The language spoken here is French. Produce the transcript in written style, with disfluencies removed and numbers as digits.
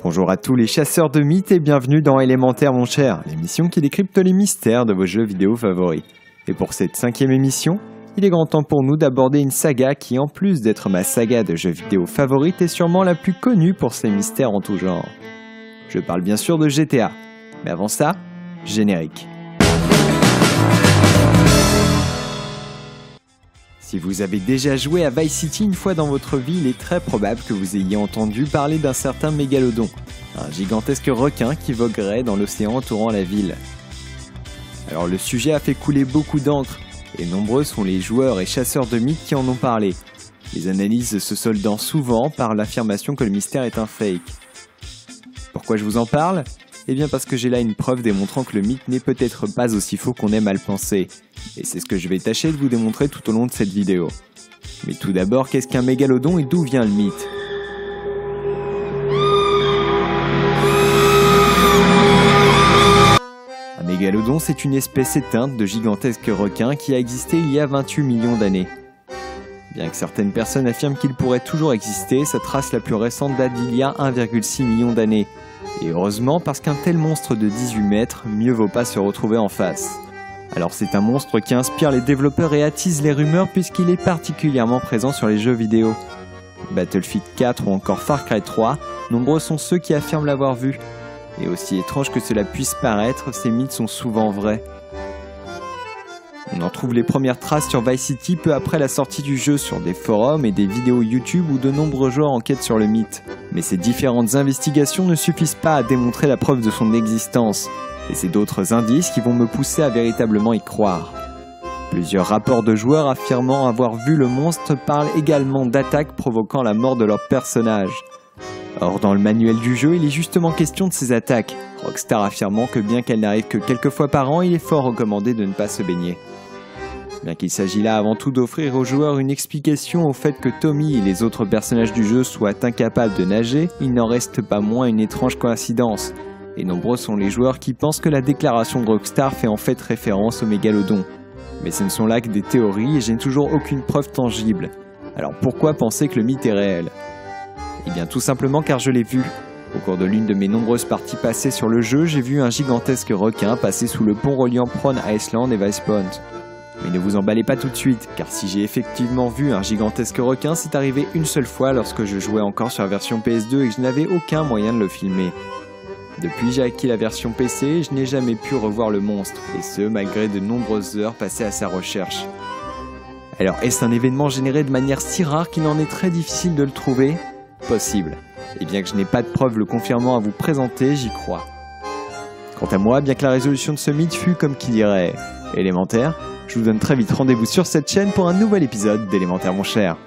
Bonjour à tous les chasseurs de mythes et bienvenue dans Élémentaire mon cher, l'émission qui décrypte les mystères de vos jeux vidéo favoris. Et pour cette 5e émission, il est grand temps pour nous d'aborder une saga qui, en plus d'être ma saga de jeux vidéo favorite, est sûrement la plus connue pour ses mystères en tout genre. Je parle bien sûr de GTA, mais avant ça, générique. Si vous avez déjà joué à Vice City une fois dans votre vie, il est très probable que vous ayez entendu parler d'un certain mégalodon, un gigantesque requin qui voguerait dans l'océan entourant la ville. Alors le sujet a fait couler beaucoup d'encre, et nombreux sont les joueurs et chasseurs de mythes qui en ont parlé, les analyses se soldant souvent par l'affirmation que le mystère est un fake. Pourquoi je vous en parle ? Eh bien parce que j'ai là une preuve démontrant que le mythe n'est peut-être pas aussi faux qu'on aime à le penser. Et c'est ce que je vais tâcher de vous démontrer tout au long de cette vidéo. Mais tout d'abord, qu'est-ce qu'un mégalodon et d'où vient le mythe ? Un mégalodon, c'est une espèce éteinte de gigantesques requins qui a existé il y a 28 millions d'années. Bien que certaines personnes affirment qu'il pourrait toujours exister, sa trace la plus récente date d'il y a 1,6 million d'années. Et heureusement, parce qu'un tel monstre de 18 mètres, mieux vaut pas se retrouver en face. Alors c'est un monstre qui inspire les développeurs et attise les rumeurs puisqu'il est particulièrement présent sur les jeux vidéo. Battlefield 4 ou encore Far Cry 3, nombreux sont ceux qui affirment l'avoir vu. Et aussi étrange que cela puisse paraître, ces mythes sont souvent vrais. On en trouve les premières traces sur Vice City peu après la sortie du jeu sur des forums et des vidéos YouTube où de nombreux joueurs enquêtent sur le mythe. Mais ces différentes investigations ne suffisent pas à démontrer la preuve de son existence. Et c'est d'autres indices qui vont me pousser à véritablement y croire. Plusieurs rapports de joueurs affirmant avoir vu le monstre parlent également d'attaques provoquant la mort de leur personnage. Or, dans le manuel du jeu, il est justement question de ces attaques, Rockstar affirmant que bien qu'elles n'arrivent que quelques fois par an, il est fort recommandé de ne pas se baigner. Bien qu'il s'agit là avant tout d'offrir aux joueurs une explication au fait que Tommy et les autres personnages du jeu soient incapables de nager, il n'en reste pas moins une étrange coïncidence. Et nombreux sont les joueurs qui pensent que la déclaration de Rockstar fait en fait référence au mégalodon. Mais ce ne sont là que des théories et je n'ai toujours aucune preuve tangible. Alors pourquoi penser que le mythe est réel ? Eh bien tout simplement car je l'ai vu. Au cours de l'une de mes nombreuses parties passées sur le jeu, j'ai vu un gigantesque requin passer sous le pont reliant Prawn Island et Vice Point. Mais ne vous emballez pas tout de suite, car si j'ai effectivement vu un gigantesque requin, c'est arrivé une seule fois lorsque je jouais encore sur la version PS2 et que je n'avais aucun moyen de le filmer. Depuis, j'ai acquis la version PC et je n'ai jamais pu revoir le monstre, et ce, malgré de nombreuses heures passées à sa recherche. Alors, est-ce un événement généré de manière si rare qu'il en est très difficile de le trouver ? Possible. Et bien que je n'ai pas de preuves le confirmant à vous présenter, j'y crois. Quant à moi, bien que la résolution de ce mythe fût, comme qui dirait, élémentaire, je vous donne très vite rendez-vous sur cette chaîne pour un nouvel épisode d'Élémentaire mon cher.